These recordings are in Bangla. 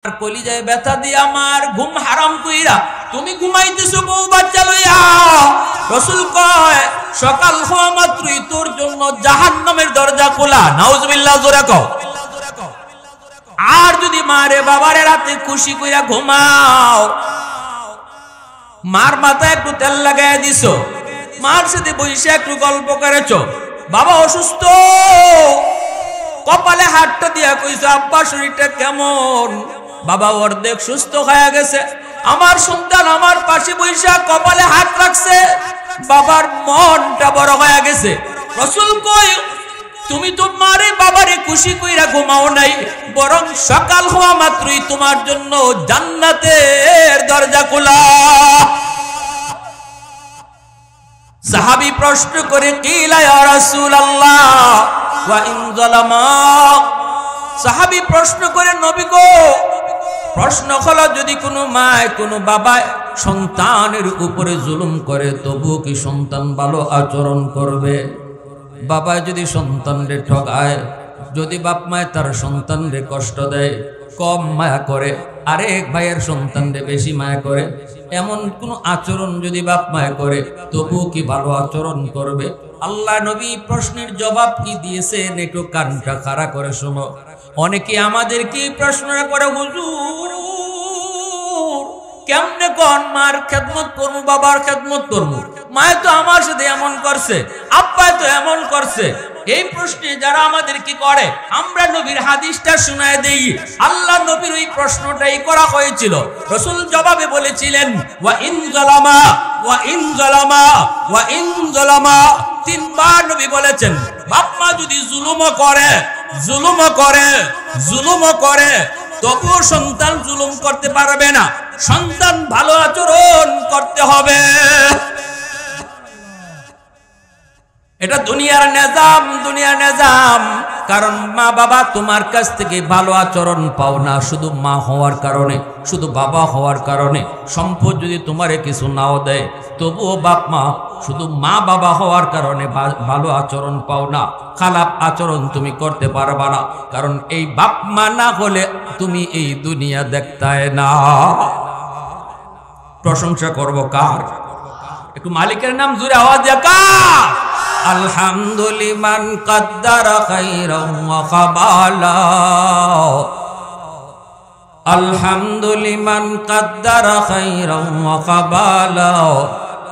আর কলিজায় ব্যথা দিয়ে আমার ঘুম হারাম কইরা তুমি ঘুমাইতেছো বউ বাচ্চা লইয়া। রাসূল কয় সকাল হওয়া মাত্রই তোর জন্য জাহান্নামের দরজা খোলা। নাউজুবিল্লাহ, জোরে কও। আর যদি মারে বাবারে রাতে খুশি কইরা ঘুমাও, মার মাথায় একটু তেল লাগাইয়া দিছো, মার সাথে বসে একটু গল্প করেছো, বাবা অসুস্থ, কপালে হাতটা দিয়া কইছো আব্বা শরীরটা কেমন, বাবা অর্ধেক সুস্থ হয়ে গেছে। আমার সন্তান আমার পাশে বৈশা কপালে হাত রাখছে, বাবার মনটা বড় হয়ে গেছে। রাসূল কয় তুমি তোমারে বাবারে খুশি কইরা ঘুমাও নাই, বরং সকাল হওয়া মাত্রই তোমার জন্য জান্নাতের দরজা খোলা। সাহাবী প্রশ্ন করে কিলা ইয়া রাসূলুল্লাহ ওয়া ইন যালামা। সাহাবী প্রশ্ন করে নবী গো, প্রশ্ন হলো যদি কোনো মা কোনো বাবা সন্তানের উপরে জুলুম করে তবু কি সন্তান ভালো আচরণ করবে? বাবা যদি সন্তানরে ঠকায়, যদি বাপ মায় তার সন্তানরে কষ্ট দেয়, কম মায়া করে, আরেক ভাইয়ের সন্তানরে বেশি মায়া করে, এমন কোন আচরণ যদি বাপ মায় করে তবু কি ভালো আচরণ করবে? আল্লাহ নবী প্রশ্নের জবাব কি দিয়েছেন একটু কানটা খাড়া করে শোনো। অনেকে আমাদেরকে প্রশ্নটা করে হুজুর কেমনে কোন মার খেদমত করবো, বাবার খেদমত করবো, মায়ে তো আমার সাথে এমন করছে, আব্বাই তো এমন করছে। এই প্রশ্নে যারা আমাদের কি করে, আমরা নবীর হাদিসটা শোনায় দেই। আল্লাহ নবীর ওই প্রশ্নটাই করা হয়েছিল। রাসূল জবাবে বলেছিলেন ওয়া ইন যালামা ওয়া ইন যালামা ওয়া ইন যালামা। তিনবার নবী বলেছেন বাপ মা যদি জুলুমও করে, জুলুমও করে, জুলুমও করে, তবুও সন্তান জুলুম করতে পারবে না, সন্তান ভালো আচরণ করতে হবে। এটা দুনিয়ার নিজাম, দুনিয়ার নিজাম। কারণ মা বাবা তোমার কাছ থেকে ভালো আচরণ পাও না শুধু মা হওয়ার কারণে, শুধু বাবা হওয়ার কারণে। সম্পদ যদি তোমারে কিছু নাও দেয় তবুও বাপ মা শুধু মা বাবা হওয়ার কারণে ভালো আচরণ পাও না, খারাপ আচরণ তুমি করতে পারবা না। কারণ এই বাপ মা না হলে তুমি এই দুনিয়া দেখতায় না। প্রশংসা করব কার? একটু মালিকের নাম জুড়ে আওয়াজ দিয়া কার? আলহামদুলিমান কাদ্দারা খাইরাম ওয়া খাবালা, আলহামদুলিমান কাদ্দারা খাইরাম ওয়া খাবালা,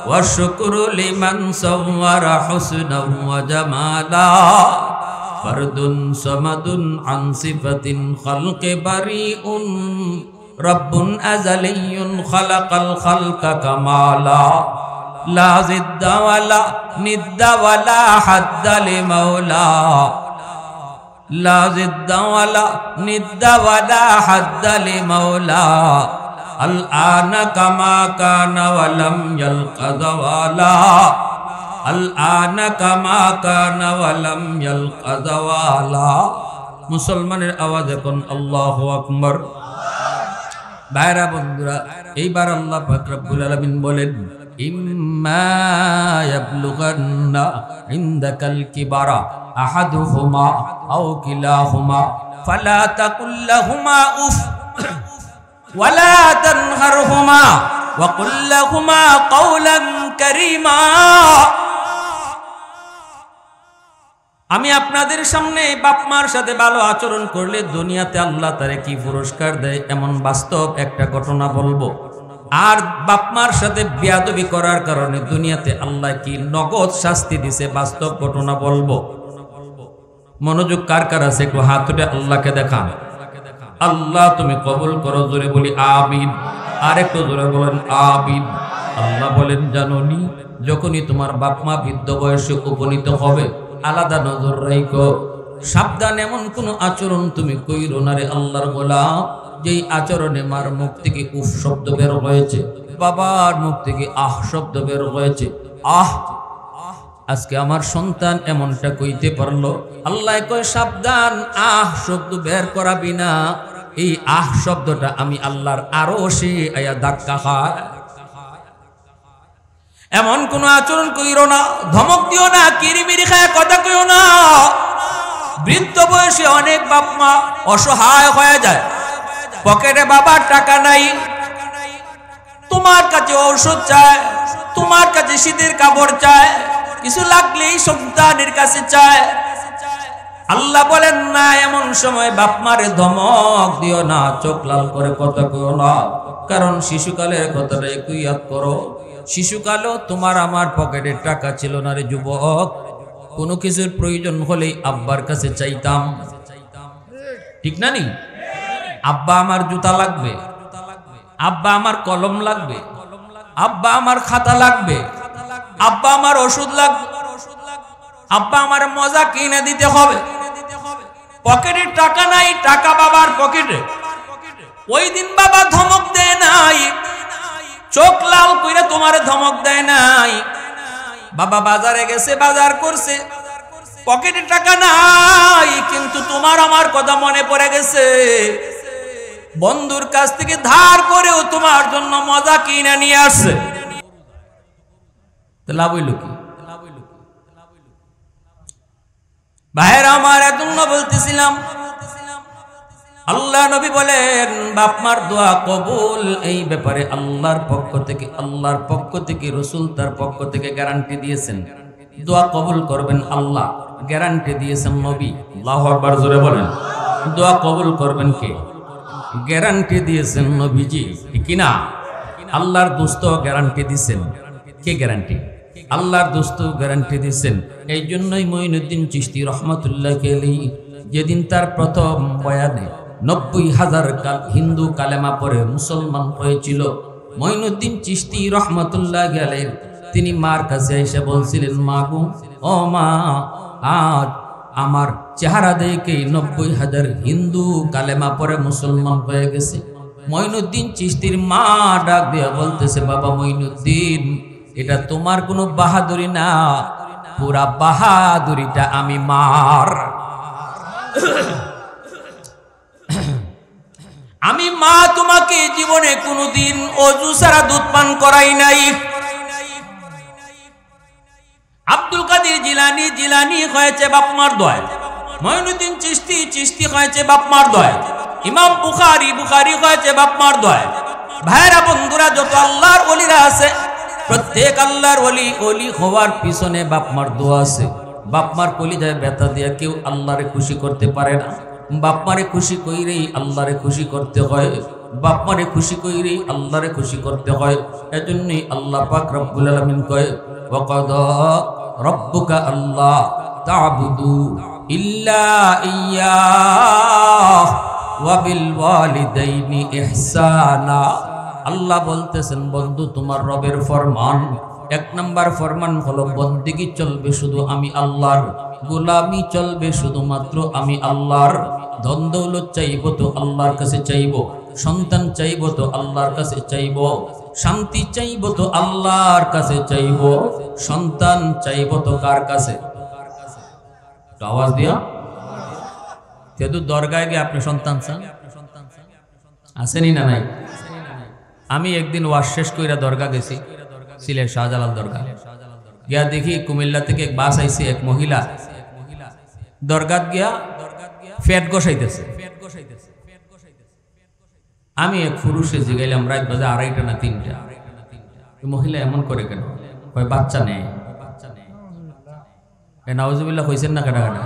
ওয়া শুকরু লিমান সাওয়ারা হুসনাম ওয়া জামালা, ফারদুন সামাদুন আন সিফাতিন খালকি বারিউন, রব্বুন আযালিয়্যুন খালাকাল খালকা কামালা, লা জিদ্দা ওয়ালা নিদ্দা ওয়ালা হাদ্দা লিমাওলা, লা জিদ্দা ওয়ালা নিদ্দা ওয়ালা হাদ্দা লিমাওলা, আল আনা কামা কানা ওয়ালাম ইয়ালকা যাওয়ালা, আল আনা কামা কানা ওয়ালাম ইয়ালকা যাওয়ালা। মুসলমানের আওয়াজ এখন আল্লাহু আকবার। ভাইরা বন্ধুরা, এইবার আল্লাহ পাক রব্বুল আলামিন বলেন ইম্মা ইয়াবলুগান্না ইনদাকাল কিবারা আহাদুহুমা আও কিলাহুমা ফালা তাকুল লাহুমা উফ ওয়ালা তানহারহুমা ওয়া কুল লাহুমা কাওলান কারীমা। আমি আপনাদের সামনে বাপ মার সাথে ভালো আচরণ করলে দুনিয়াতে আল্লাহ তারে কি পুরস্কার দেয় এমন বাস্তব একটা ঘটনা বলবো। আর বাপ মার সাথে বেয়াদবি করার কারণে দুনিয়াতে আল্লাহ কি নগদ শাস্তি দিছে বাস্তব ঘটনা বলবো। মনোযোগ কার কার আছে একটু হাত উঠে আল্লাহকে দেখান। আল্লাহ তুমি কবুল করো, জোরে বলি আমিন। আর একটু জোরে বলেন আমিন। আল্লাহ বলেন জানোনি যখনই তোমার বাপ মা বৃদ্ধ বয়সে উপনীত হবে আলাদা নজর রাখো, সাবধান এমন কোন আচরণ তুমি কইরো না রে আল্লাহর গোলাম যেই আচরণে মার মুখ থেকে উফ শব্দ বের হয়েছে, বাবার মুখ থেকে আহ শব্দ বের হয়েছে। আহ, আজকে আমার সন্তান এমনটা কইতে পারলো, আল্লাহ কয় সাবধান আহ শব্দ বের করাবি না। এই আহ শব্দটা আমি আল্লাহর আরশে আয়া ধাক্কা খায়। এমন কোন আচরণ কইরো না, ধমক দিও না, কিরিমিরি খায় কথা কইও না। বৃদ্ধ বয়সে অনেক বাপ মা অসহায় হয়ে যায়, পকেটে বাবার টাকা নাই, তোমার কাছে ঔষধ চায়, তোমার কাছে শীতের কাপড় চায়, কিছু লাগলেই সন্তানের কাছে চায়। আল্লাহ বলেন না, এমন সময় বাপ মারে ধমক দিও না, চোখ লাল করে কথা কও না, কারণ শিশুকালের কথাটা একটু ইয়াদ করো। শিশুকালেও তোমার আমার পকেটে টাকা ছিল না রে যুবক, কোনো কিছুর প্রয়োজন হলেই আব্বার কাছে চাইতাম, ঠিক না নি? আব্বা আমার জুতা লাগবে, আব্বা আমার কলম লাগবে, আব্বা আমার খাতা লাগবে, আব্বা আমার ওষুধ লাগবে, আব্বা আমার মজা কিনে দিতে হবে। পকেটে টাকা নাই, টাকা বাবার পকেটে। ওই দিন বাবা ধমক দেয় নাই, চোখ লাল কইরা তোমার ধমক দেয় নাই। বাবা বাজারে গেছে, বাজার করছে, পকেটে টাকা নাই, কিন্তু তোমার আমার কথা মনে পড়ে গেছে। বন্ধুর কাছ থেকে ধার করেও তোমার জন্য মজা কিনে নিয়ে আসছে। লাভ হইল কি? ভাইরা আমার, এজন্য বলতেছিলাম, আল্লাহ নবী বলেন বাপ মার দোয়া কবুল, এই ব্যাপারে আল্লাহর পক্ষ থেকে রাসূল তার পক্ষ থেকে গ্যারান্টি দিয়েছেন। দোয়া কবুল করবেন আল্লাহ, গ্যারান্টি দিয়েছেন নবী। আল্লাহু আকবার, জোরে বলেন। দোয়া কবুল করবেন কে? গ্যারান্টি দিয়েছেন নবীজি, ঠিক না? আল্লাহর দোস্ত গ্যারান্টি দিয়েছেন। কে গ্যারান্টি? আল্লাহর দোস্ত গ্যারান্টি দিয়েছেন। এই জন্যই মঈনুদ্দিন চিশতি রহমাতুল্লাহ আলাইহি যেদিন তার প্রথম বয়ানে 90,000 হিন্দু কালেমা পড়ে মুসলমান হয়েছিল, মঈনুদ্দিন চিশতি রহমাতুল্লাহ আলাইহি তিনি মার কাছে এসে বলছিলেন, মা গো, ও মা, আজ আমার চেহারা দেখে 90,000 হিন্দু কালেমা পড়ে মুসলমান হয়ে গেছে। মঈনুদ্দিন চিশতির মা ডাক দিয়ে বলতেছে, বাবা মঈনুদ্দিন, এটা তোমার কোনো বাহাদুরি না, পুরা বাহাদুরিটা আমি মার। আমি মা তোমাকে জীবনে কোনোদিন অজু ছাড়া দুধ পান করাই নাই। আব্দুল কাদের জিলানী হয়েছে বাপ মার দোয়ায়, মঈনুদ্দিন চিশতি হয়েছে বাপ মার দোয়ায়, ইমাম বুখারী হয়েছে বাপ মার দোয়ায়। ভাইরা বন্ধুরা, যত আল্লাহর ওলিরা আছে, প্রত্যেক আল্লাহর ওলি হওয়ার পিছনে বাপ মার দোয়া আছে। বাপ মার কলিজায় ব্যথা দিয়ে কেউ আল্লাহরে খুশি করতে পারে না। বাপ মারে খুশি কইরেই আল্লাহরে খুশি করতে হয়, বাপ মারে খুশি কইরেই আল্লাহরে খুশি করতে হয়। এজন্যই আল্লাহ পাক রব্বুল আলামিন কয়, ওয়াকাদা রব্বুকা আল্লাহ তা'বুদু ইল্লা ইয়্যাহ ওয়া বিল ওয়ালিদাইনি ইহসানা। আল্লাহ বলতেছেন, বন্ধু, তোমার রবের ফরমান, 1 নম্বর ফরমান হলো বন্দেগী চলবে শুধু আমি আল্লাহর, গোলামি চলবে শুধুমাত্র আমি আল্লাহর। ধন দৌলত চাইব তো আল্লাহর কাছে চাইব, সন্তান চাইব তো আল্লাহর কাছে চাইব, শান্তি চাইব তো আল্লাহর কাছে চাইব, সন্তান চাইব তো কার কাছে? আওয়াজ দিয়া যেহেতু দরগায় গিয়ে আপনি সন্তান চান, আসেনি না নাই? আমি একদিন ওয়াজ শেষ কইরা দরগা গেছি, সিলেট শাহজালাল দরগা গিয়া দেখি কুমিল্লা থেকে এক বাস আইছে, এক মহিলা দরগাত গিয়া ফ্যাট গোসাইতেছে। আমি এক পুরুষে জিগাইলাম, রাত বাজে 2:30 না 3টা, মহিলা এমন করে কেন? কয় বাচ্চা নেই। নাউজুবিল্লাহ কইছেন না কাটা কাটা?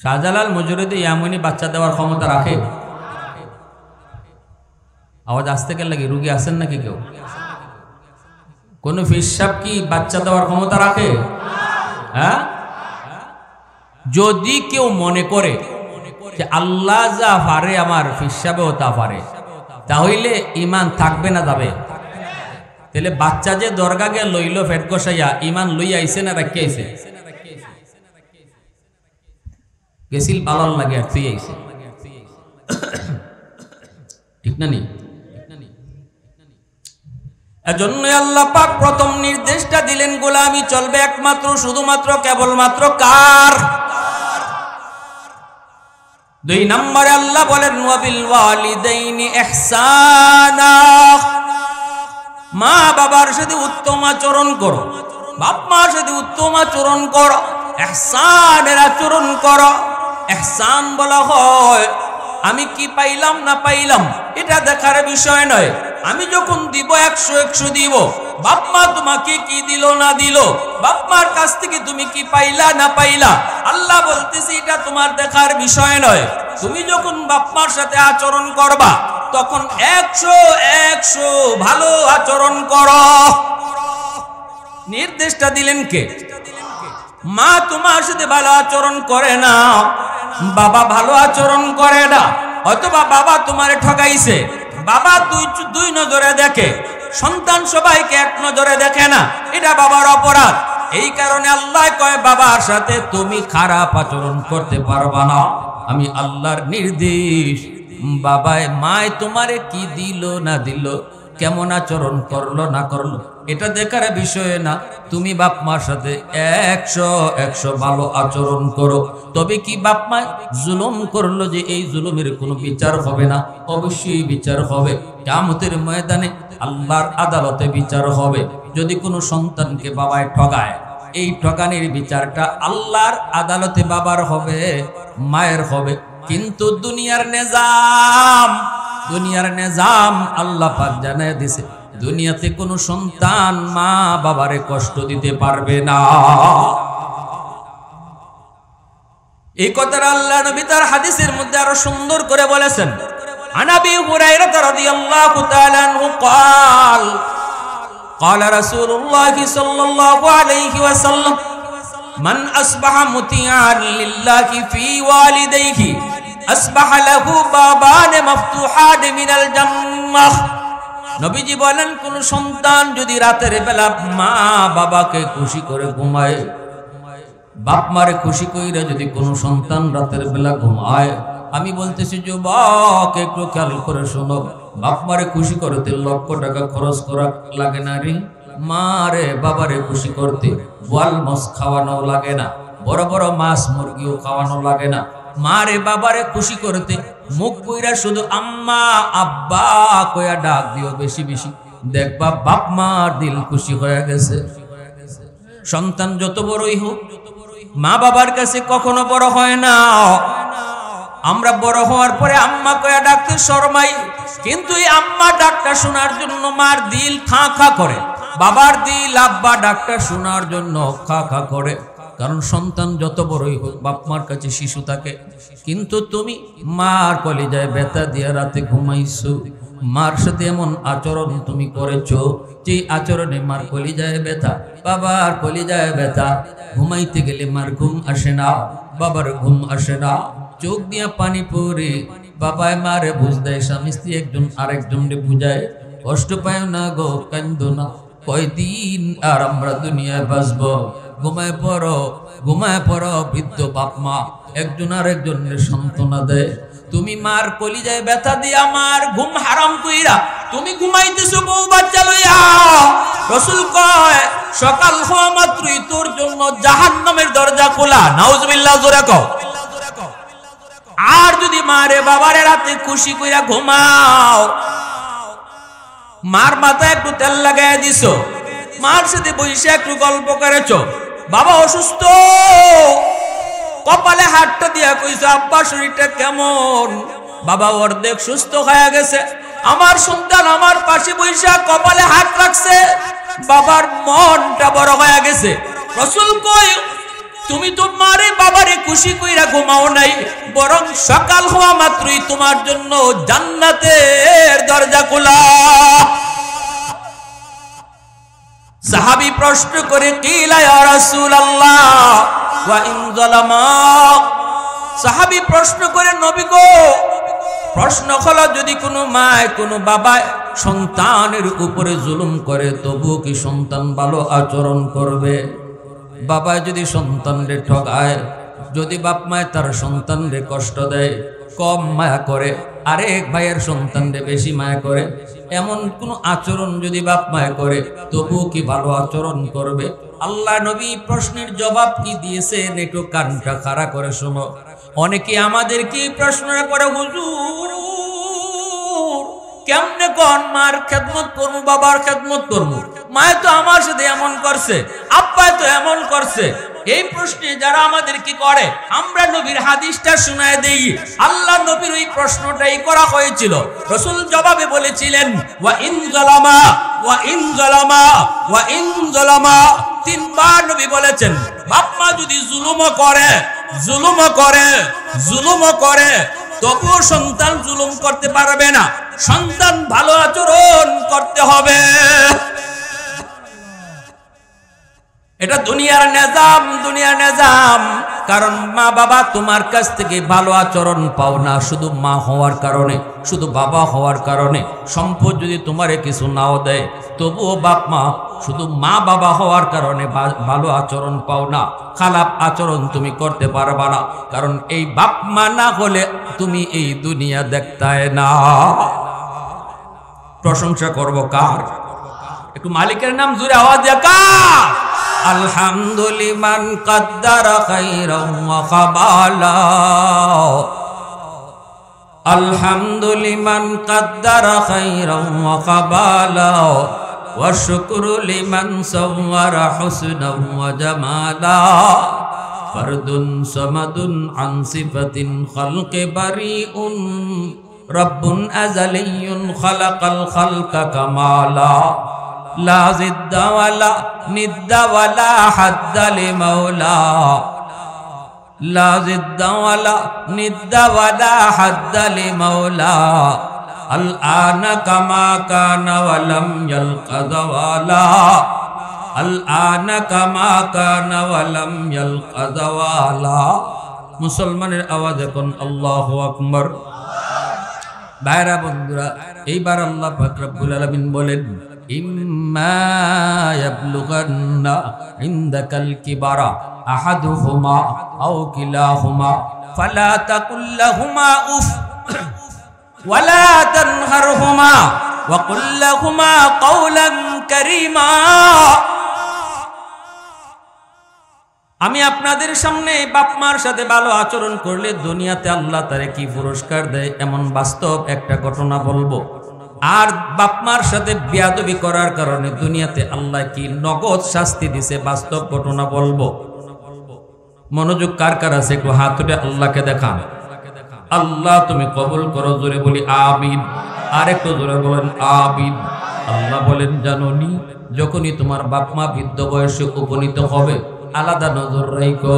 শাহজালাল মজুরিতে ইয়ামনি বাচ্চা দেওয়ার ক্ষমতা রাখে? আওয়াজ আসতে গেলে লাগে, রুগী আছেন নাকি কেউ? কোন ফিসাব কি বাচ্চা দেওয়ার ক্ষমতা রাখে? হ্যাঁ? যদি কেউ মনে করে যে আল্লাহ যা পারে আমার ফিসাবেও তা পারে, তাহলে ইমান থাকবে না যাবে? তাহলে বাচ্চা যে দরগা গিয়ে লইল ফেট গোসাইয়া, ইমান লইয়া আইছে না রাখি আইছে? গেছিল পালাল লাগে আর তুই আইছে, ঠিক না নি? এজন্য আল্লাহ পাক প্রথম নির্দেশটা দিলেন, গোলামি চলবে একমাত্র শুধুমাত্র কেবলমাত্র কার? 2 নম্বরে আল্লাহ বলেন, ওয়াবিল ওয়ালিদাইনি ইহসানা, মা বাবার সাথে উত্তম আচরণ করো, বাপ মার সাথে উত্তম আচরণ করো, ইহসানের আচরণ করো। ইহসান বলা হয়। আমি কি পাইলাম না পাইলাম এটা দেখার বিষয় নয়। আমি যখন দিব 100 দিব। বাপ মা তোমাকে কি দিল না দিল, বাপ মার কাছ থেকে তুমি কি পাইলা না পাইলা, আল্লাহ বলতেছে এটা তোমার দেখার বিষয় নয়। তুমি যখন বাপ মার সাথে আচরণ করবা তখন 100 ভালো আচরণ করো। নির্দেশটা দিলেন কে? মা তোমার সাথে ভালো আচরণ করে না, বাবা ভালো আচরণ করে না, অথবা বাবা তোমারে ঠকাইছে, বাবা দুই নজরে দেখে, সন্তান সবাইকে এক নজরে দেখে না, এটা বাবার অপরাধ। এই কারণে আল্লাহ কয় বাবার সাথে তুমি খারাপ আচরণ করতে পারবা না। আমি আল্লাহর নির্দেশ। বাবায় মায় তোমারে কি দিল না দিল, কেমন আচরণ করলো না করলো, এটা দেখার বিষয় না। তুমি বাপ মার সাথে 100 ভালো আচরণ করো। তবে কি বাপ মা জুলুম করলো যে এই জুলুমের কোনো বিচার হবে না? অবশ্যই বিচার হবে। কিয়ামতের ময়দানে আল্লাহর আদালতে বিচার হবে। যদি কোনো সন্তানকে বাবায় ঠকায়, এই ঠকানির বিচারটা আল্লাহর আদালতে বাবার হবে, মায়ের হবে। কিন্তু দুনিয়ার নিজাম আল্লাহ পাক জানায় দিছে, দুনিয়াতে কোনো সন্তান মা বাবারে কষ্ট দিতে পারবে না। এই কথাটা আল্লাহ নবী তার হাদিসের মধ্যে আরো সুন্দর করে বলেছেন। আন আবি হুরায়রা রাদিয়াল্লাহু তাআলা আনহু قال قال رسول الله صلى الله عليه وسلم من أصبح مطيعا لله في والديه أصبح له بابان مفتوحان من الجنة। নবীজি বলেন, কোন সন্তান যদি রাতের বেলা মা বাবাকে খুশি করে ঘুমায়, বাপ মারে খুশি কইরা যদি কোন সন্তান রাতের বেলা ঘুমায়, আমি বলতেছি যুবক একটু খেয়াল করে শোনো, বাপ মারে খুশি করতে লক্ষ টাকা খরচ করা লাগে না রে। মারে বাবারে খুশি করতে বোয়াল মাছ খাওয়ানো লাগে না, বড় বড় মাছ মুরগিও খাওয়ানো লাগে না। মারে বাবারে খুশি করতে মুখ কইরা শুধু আম্মা আব্বা কইয়া ডাক দিও বেশি বেশি, দেখবা বাপ মার দিল খুশি হয়ে গেছে। সন্তান যত বড়ই হোক মা বাবার কাছে কখনো বড় হয় না। আমরা বড় হওয়ার পরে আম্মা কইয়া ডাকতে শরমাই, কিন্তু এই আম্মা ডাকটা শোনার জন্য মার দিল খা খা করে, বাবার দিল আব্বা ডাকটা শোনার জন্য খা খা করে। কারণ সন্তান যত বড়ই হোক বাপ মার কাছে শিশু থাকে। কিন্তু তুমি মার কলিজায় ব্যথা দিয়ে রাতে ঘুমাইছো, মার সাথে এমন আচরণ তুমি করেছো যে আচরণে মার কলিজায় ব্যথা, বাবার কলিজায় ব্যথা। ঘুমাইতে গেলে মার ঘুম আসে না, বাবার ঘুম আসে না, চোখ দিয়া পানি পড়ে। বাবায় মারে বুঝ দেয়, স্বামী স্ত্রী একজন আরেকজনকে বুঝায়, কষ্ট পায় না গো, কান্দো না, কয়দিন আর আমরা দুনিয়ায় বাঁচবো। ঘুমায় পড়ো বৃদ্ধ বাপ মা একজন আরেকজনের সান্ত্বনা দেয়। তুমি মার কলিজায় ব্যথা দিয়া মার ঘুম হারাম কইরা তুমি ঘুমাইতেছো বউ বাচ্চা লইয়া। রাসূল কয় সকাল হওয়া মাত্রই তোর জন্য জাহান্নামের দরজা খোলা। নাউজুবিল্লাহ, জোরে কও। আর যদি মারে বাবারে রাতে খুশি কইরা ঘুমাও, মার মাথায় একটু তেল লাগাইয়া দিছো, মার সাথে বসে একটু গল্প করেছো, বাবা অসুস্থ, কপালে হাতটা দিয়া কইছো আব্বা শরীরটা কেমন, বাবা অর্ধেক সুস্থ হয়ে গেছে। আমার সন্তান আমার পাশে বসে কপালে হাত রাখছে, বাবার মনটা বড় হয়ে গেছে। রাসূল কই তুমি তো মারে বাবারে খুশি কইরা ঘুমাও নাই, বরং সকাল হওয়া মাত্রই তোমার জন্য জান্নাতের দরজা খোলা। সাহাবী প্রশ্ন করে কিলা ইয়া রাসূলুল্লাহ ওয়া ইন যালামা। সাহাবী প্রশ্ন করে নবী গো, প্রশ্ন হলো যদি কোনো মায় কোনো বাবা সন্তানের উপরে জুলুম করে তবুও কি সন্তান ভালো আচরণ করবে? বাবা যদি সন্তানরে ঠকায়, যদি বাপ মায় তার সন্তানরে কষ্ট দেয়, কম মায়া করে, আরেক ভাইয়ের সন্তানরে বেশি মায়া করে, এমন কোন আচরণ যদি বাপ মায় করে তবুও কি ভালো আচরণ করবে? আল্লাহ নবী প্রশ্নের জবাব কি দিয়েছেন একটু কানটা খাড়া করে শোনো। অনেকে আমাদের কি প্রশ্ন করে, হুজুর কেমনে কোন মার খেদমত করবো, বাবার খেদমত করবো, মায় তো আমার সাথে এমন করছে, আব্বাই তো এমন করছে, এই প্রশ্নে যারা আমাদের কি করে, আমরা নবীর হাদিসটা শোনায় দেই। আল্লাহ নবীর ওই প্রশ্নটাই করা হয়েছিল। রাসূল জবাবে বলেছিলেন ওয়া ইন যালামা ওয়া ইন যালামা ওয়া ইন যালামা। তিনবার নবী বলেছেন বাপ মা যদি জুলুমও করে তবুও সন্তান জুলুম করতে পারবে না, সন্তান ভালো আচরণ করতে হবে। এটা দুনিয়ার নিজাম। কারণ মা বাবা তোমার কাছ থেকে ভালো আচরণ পাও না শুধু মা হওয়ার কারণে, শুধু বাবা হওয়ার কারণে। সম্পদ যদি তোমারে কিছু নাও দেয় তবুও বাপ মা শুধু মা বাবা হওয়ার কারণে ভালো আচরণ পাও না, খারাপ আচরণ তুমি করতে পারবা না। কারণ এই বাপ মা না হলে তুমি এই দুনিয়া দেখতায় না। প্রশংসা করব কার? একটু মালিকের নাম জোরে আওয়াজ দিয়া কার? আলহামদুলিমান কাদ্দারা খাইরাম ওয়া খাবালা, আলহামদুলিমান কাদ্দারা খাইরাম ওয়া খাবালা, ওয়া শুকরু লিমান সাওয়ারা হুসনাম ওয়া জামালা, ফারদুন সামাদুন আন সিফাতিন খালকি বারিউন, রব্বুন আযালিয়্যুন খালাকাল খালকা কামালা, লা জিদ্দা ওয়ালা নিদ্দা ওয়ালা হাদ্দা লিমাওলা, লা জিদ্দা ওয়ালা নিদ্দা ওয়ালা হাদ্দা লিমাওলা, আল আনা কামা কানা ওয়ালাম ইয়ালকা যাওয়ালা, আল আনা কামা কানা ওয়ালাম ইয়ালকা যাওয়ালা। মুসলমানের আওয়াজ এখন আল্লাহু আকবার। ভাইরা বন্ধুরা, এইবার আল্লাহ পাক রব্বুল আলামিন বলেন ইম্মা ইয়াবলুগান্না ইনদাকাল কিবারা আহাদুহুমা আও কিলাহুমা ফালা তাকুল লাহুমা উফ ওয়ালা তানহারহুমা ওয়া কুল লাহুমা কাওলান কারীমা। আমি আপনাদের সামনে বাপ মার সাথে ভালো আচরণ করলে দুনিয়াতে আল্লাহ তারে কি পুরস্কার দেয় এমন বাস্তব একটা ঘটনা বলবো। আর বাপ মার সাথে বেয়াদবি করার কারণে দুনিয়াতে আল্লাহ কি নগদ শাস্তি দিছে বাস্তব ঘটনা বলবো। মনোযোগ কার কার আছে একটু হাত উঠে আল্লাহকে দেখান। আল্লাহ তুমি কবুল করো, জোরে বলি আমিন। আর একটু জোরে বলেন আমিন। আল্লাহ বলেন জানোনি যখনই তোমার বাপ মা বৃদ্ধ বয়সে উপনীত হবে আলাদা নজর রাখো,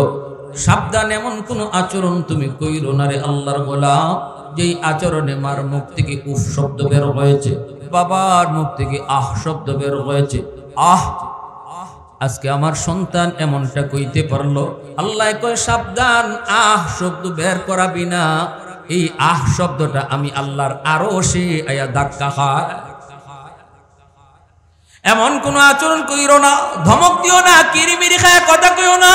সাবধান এমন কোন আচরণ তুমি কইরো না রে আল্লাহর গোলাম যেই আচরণে মার মুখ থেকে উফ শব্দ বের হয়েছে, বাবার মুখ থেকে আহ শব্দ বের হয়েছে। আহ, আজকে আমার সন্তান এমনটা কইতে পারলো, আল্লাহ কয় সাবধান আহ শব্দ বের করাবি না। এই আহ শব্দটা আমি আল্লাহর আরশে আয়া ধাক্কা খায়। এমন কোন আচরণ কইরো না, ধমক দিও না, কিরিমিরি খায় কথা কইও না।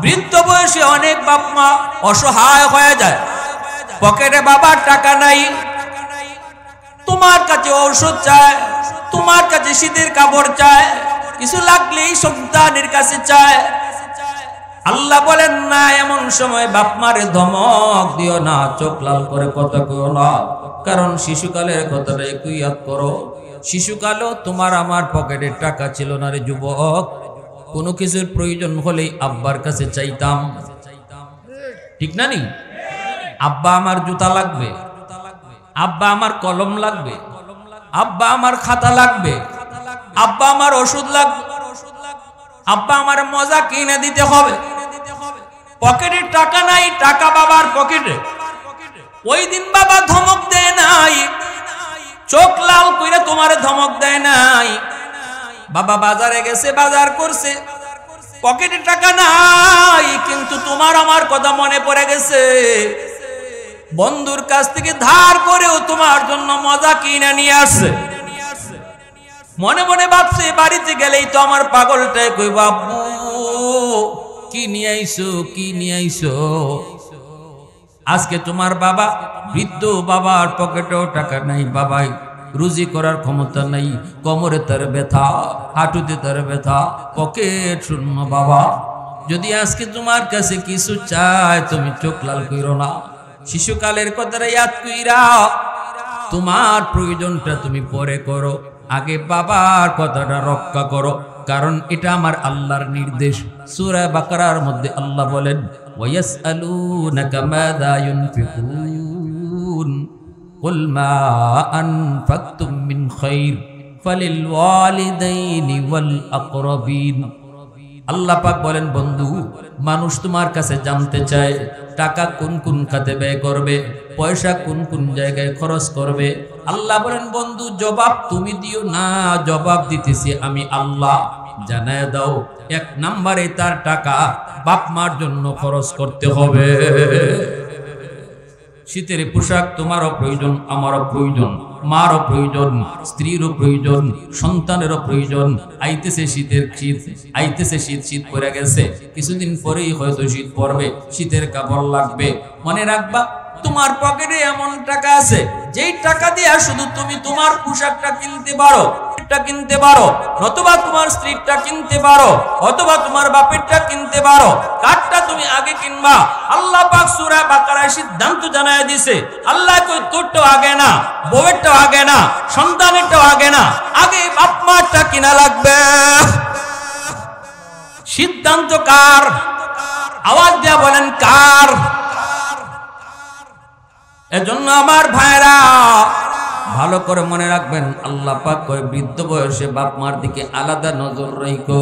বৃদ্ধ বয়সে অনেক বাপ মা অসহায় হয়ে যায়, পকেটে বাবার টাকা নাই, তোমার কাছে ঔষধ চায়, তোমার কাছে শীতের কাপড় চায়, কিছু লাগলেই সন্তানের কাছে চায়। আল্লাহ বলেন না এমন সময় বাপ মারে ধমক দিও না, চোখ লাল করে কথা কইও না। কারণ শিশুকালের কথাটা একটু ইয়াদ করো। শিশুকালেও তোমার আমার পকেটে টাকা ছিল না রে যুবক। কোনো কিছুর প্রয়োজন হলেই আব্বার কাছে চাইতাম, ঠিক না নি? আব্বা আমার জুতা লাগবে, আব্বা আমার কলম লাগবে, আব্বা আমার খাতা লাগবে, আব্বা আমার ওষুধ লাগবে, আব্বা আমার মজা কিনে দিতে হবে। পকেটে টাকা নাই, টাকা বাবার পকেটে। ওই দিন বাবা ধমক দেয় নাই, চোখ লাল কইরা তোমারে ধমক দেয় নাই। বাবা বাজারে গেছে, বাজার করছে, পকেটে টাকা নাই, কিন্তু তোমার আমার কথা মনে পড়ে গেছে। বন্ধুর কাছ থেকে ধার করেও তোমার জন্য মজা কিনে নিয়ে আসছে। মনে মনে ভাবছে বাড়িতে গেলেই তো আমার পাগলটাই কই বাবু কি নিয়ে আইছো, কি নিয়ে আইছো। আজকে তোমার বাবা বৃদ্ধ, বাবার পকেটেও টাকা নাই, বাবাই রুজি করার ক্ষমতা নাই, কোমরে তার ব্যথা, হাঁটুতে তার ব্যথা, পকেট শূন্য বাবা। যদি আজকে তোমার কাছে কিছু চায় তুমি চোখ লাল কইরো না। শিশুকালের কথাটা ইয়াদ কইরা তোমার প্রয়োজনটা তুমি পরে করো, আগে বাবার কথাটা রক্ষা করো। কারণ এটা আমার আল্লাহর নির্দেশ। সূরা বাকারার মধ্যে আল্লাহ বলেন, ওয়ায়াসআলুনাকা মাযা ইউনফিকুন কুল মা আনফাকতুম মিন খায়র ফালিল ওয়ালিদাইনি ওয়াল আকরাবিন। আল্লাহ পাক বলেন, বন্ধু মানুষ তোমার কাছে জানতে চায় টাকা কোন কোন খাতে ব্যয় করবে, পয়সা কোন কোন জায়গায় খরচ করবে। আল্লাহ বলেন, বন্ধু জবাব তুমি দিও না, জবাব দিতেছি আমি আল্লাহ। জানায় দাও, এক নম্বরে তার টাকা বাপ মার জন্য খরচ করতে হবে। শীতের পোশাক তোমারও প্রয়োজন, আমারও প্রয়োজন, মারও প্রয়োজন, স্ত্রীরও প্রয়োজন, সন্তানেরও প্রয়োজন। আইতেছে শীতের শীত, আইতেছে শীত, শীত পড়ে গেছে, কিছুদিন পরেই হয়তো শীত পড়বে, শীতের কাপড় লাগবে। মনে রাখবা, তোমার পকেটে এমন টাকা আছে যেই টাকা দিয়ে শুধু তুমি তোমার পোশাকটা কিনতে পারো, কিনতে পারো, অথবা তোমার স্ত্রীরটা কিনতে পারো, অথবা তোমার বাপেরটা কিনতে পারো। কারটা তুমি আগে কিনবা? আল্লাহ পাক সূরা বাকারায় সিদ্ধান্ত জানায় দিয়েছে। আল্লাহ কই তোরটাও আগে না, বউয়েরটাও আগে না, সন্তানেরটাও আগে না, আগে বাপ মারটা কিনা লাগবে। সিদ্ধান্ত কার? আওয়াজ দিয়া বলেন কার? এজন্য আমার ভাইরা ভালো করে মনে রাখবেন, আল্লাহ পাক কয় বৃদ্ধ বয়সে বাপ মার দিকে আলাদা নজর রাখো।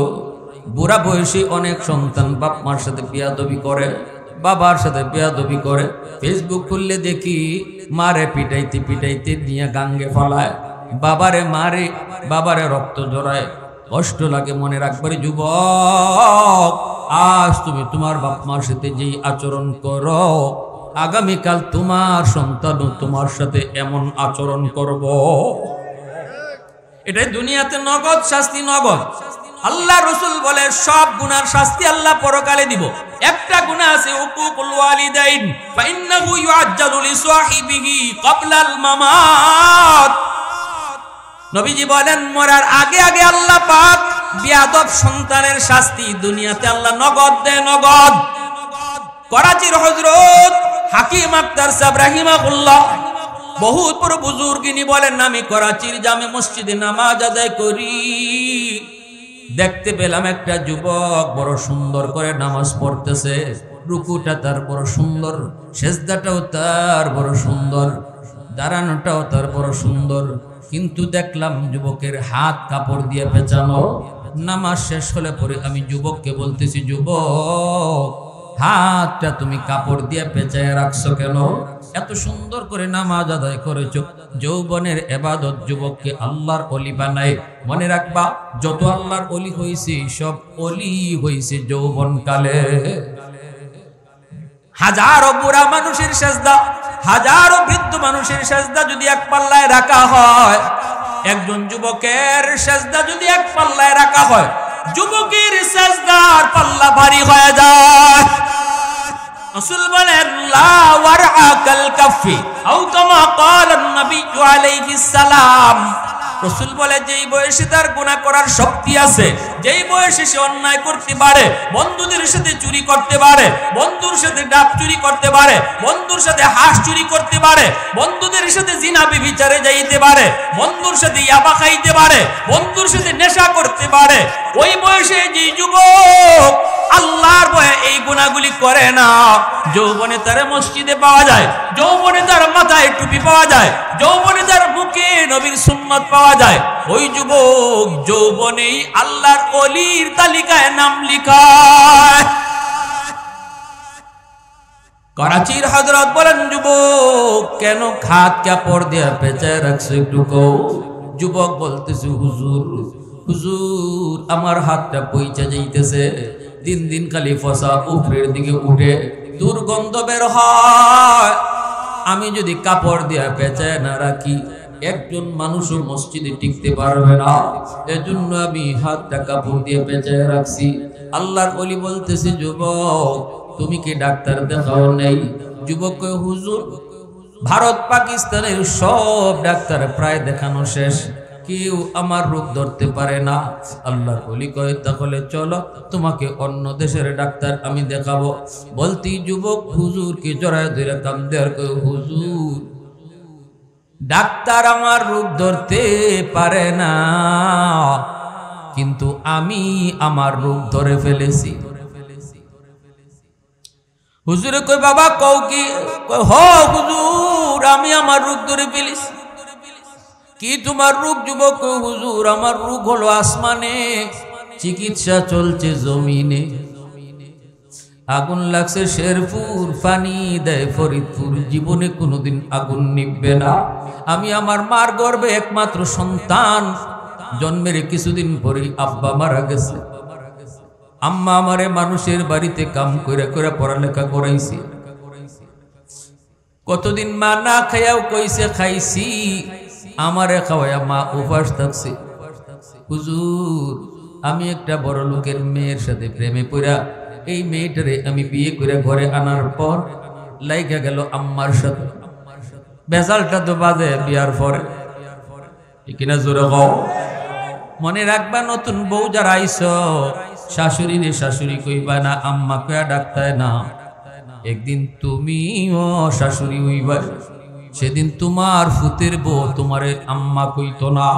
বুড়া বয়সে অনেক সন্তান বাপ মার সাথে বেয়াদবি করে, বাবার সাথে বেয়াদবি করে। ফেসবুক খুললে দেখি মারে পিটাইতে পিটাইতে নিয়ে গাঙ্গে ফলায়, বাবারে মারে, বাবারে রক্ত জড়ায়, কষ্ট লাগে। মনে রাখবে যুবক, আজ তুমি তোমার বাপ মার সাথে যেই আচরণ করো, আগামীকাল তোমার সন্তানও তোমার সাথে এমন আচরণ করব। এটাই দুনিয়াতে নগদ শাস্তি, নগদ। আল্লাহ রাসূল বলে সব গুনার শাস্তি আল্লাহ পরকালে দিব। একটা গুনাহ আছে উকুকুল ওয়ালিদাইন, ফাইন্নাহু ইউআজ্জালু লিসাহিবিহি ক্বাবলাল মামাত। নবীজি বলেন মরার আগে আগে আল্লাহ পাক বিয়াদব সন্তানের শাস্তি দুনিয়াতে আল্লাহ নগদ দেয়, নগদ। করাচির হযরত হাকিম আক্তার সাহেব রাহিমাহুল্লাহ বহুত বড় বুজুর্গিনী বলেন, আমি করাচির জামে মসজিদে নামাজ আদায় করি, দেখতে পেলাম একটা যুবক বড় সুন্দর করে নামাজ পড়তেছে। রুকুটা তার বড় সুন্দর, সেজদাটাও তার বড় সুন্দর, দাঁড়ানোটাও তার বড় সুন্দর। কিন্তু দেখলাম যুবকের হাত কাপড় দিয়ে পেঁচানো। নামাজ শেষ হলে পরে আমি যুবককে বলতেছি, যুবক হাতটা তুমি কাপড় দিয়ে পেঁচায় রাখছো কেন? এত সুন্দর করে নামাজ আদায় করেছো। যৌবনের ইবাদত যুবককে আল্লাহর ওলি বানায়। মনে রাখবা, যত আল্লাহর ওলি হইছে সব ওলি হইছে যৌবন কালে। হাজারো বুড়া মানুষের সেজদা, হাজারো বৃদ্ধ মানুষের সেজদা যদি এক পাল্লায় রাখা হয়, একজন যুবকের সেজদা যদি এক পাল্লায় রাখা হয়, যুবকের সেজদার পাল্লা ভারী হয়ে যায়। রাসূল বলেন লা ওয়ারআকাল কাফি আও কামা ক্বালা নবী আলাইহিস সালাম। রাসূল বলে যেই বয়সে তার গুনাহ করার শক্তি আছে, যেই বয়সে সে অন্যায় করতে পারে, বন্ধুদের সাথে চুরি করতে পারে, বন্ধুর সাথে ডাব চুরি করতে পারে, বন্ধুর সাথে হাঁস চুরি করতে পারে, বন্ধুদের সাথে জিনা ব্যভিচারে যাইতে পারে, বন্ধুর সাথে ইয়াবা খাইতে পারে, বন্ধুর সাথে নেশা করতে পারে, ওই বয়সে যে যুবক আল্লাহর ভয়ে এই গুনাহগুলি করে না, যৌবনে তার মসজিদে পাওয়া যায়, যৌবনে তার মাথায় টুপি পাওয়া যায়, যৌবনে তার মুখে নবীর সুন্নাত পাওয়া যায়, ওই যুবক যৌবনেই আল্লাহর ওলির তালিকায় নাম লিখায়। করাচির হযরত বলেন, যুবক কেন খাত কাপড় দিয়ে পেঁচায় রাখছো একটু কও। যুবক বলতেছে, হুজুর হুজুর আমার হাতটা পইচা যাইতেছে, দিন দিন খালি ফসা উপরের দিকে উঠে দুর্গন্ধ বের হয়। আমি যদি কাপড় দিয়ে পেঁচায় না রাখি, একজন মানুষও মসজিদে টিকতে পারবে না, এজন্য আমি হাতটা কাপড় দিয়ে পেঁচায় রাখছি। আল্লাহর ওলি বলতেছে, যুবক তুমি কি ডাক্তার দেখাও নেই? যুবক কয়, হুজুর ভারত পাকিস্তানের সব ডাক্তার প্রায় দেখানো শেষ, কেউ আমার রোগ ধরতে পারে না। আল্লাহর ওলি কয়, তাহলে চলো তোমাকে অন্য দেশের ডাক্তার আমি দেখাবো। বলতি যুবক হুজুরকে জড়ায় ধরে কান্দে আর কয়, হুজুর ডাক্তার আমার রোগ ধরতে পারে না, কিন্তু আমি আমার রূপ ধরে ফেলেছি। হুজুরে কই বাবা কও কি? হ হুজুর, আমি আমার রূপ ধরে ফেলেছি। কি তোমার রূপ যুবক? হুজুর আমার রূপ হলো আসমানে, চিকিৎসা চলছে জমিনে। আগুন লাগছে শেরপুর, পানি দেয় ফরিদপুর, জীবনে কোনোদিন আগুন নিভবে না। আমি আমার মার গর্ভে একমাত্র সন্তান, জন্মের কিছুদিন পরে আব্বা মারা গেছে। আম্মা আমারে মানুষের বাড়িতে কাম করে করে পড়ালেখা করাইছি। কতদিন মা না খাইয়াও কইছে খাইছি, আমারে খাওয়াইয়া মা উপাস থাকছে। হুজুর আমি একটা বড় লোকের মেয়ের সাথে প্রেমে পড়া, এই মেয়েটারে আমি বিয়ে করে ঘরে আনার পর লাইগা গেল আম্মার সাথে। বেজালটা তো বাজে বিয়ার পরে, কিনা জোরে কও। মনে রাখবা নতুন বউ যারা আইস, শাশুড়ি রে শাশুড়ি কইবা না, আম্মা কয়া ডাকতায় না। একদিন তুমিও শাশুড়ি হইবা, সেদিন তোমার ফুতের বউ তোমারে আম্মা কইতো না,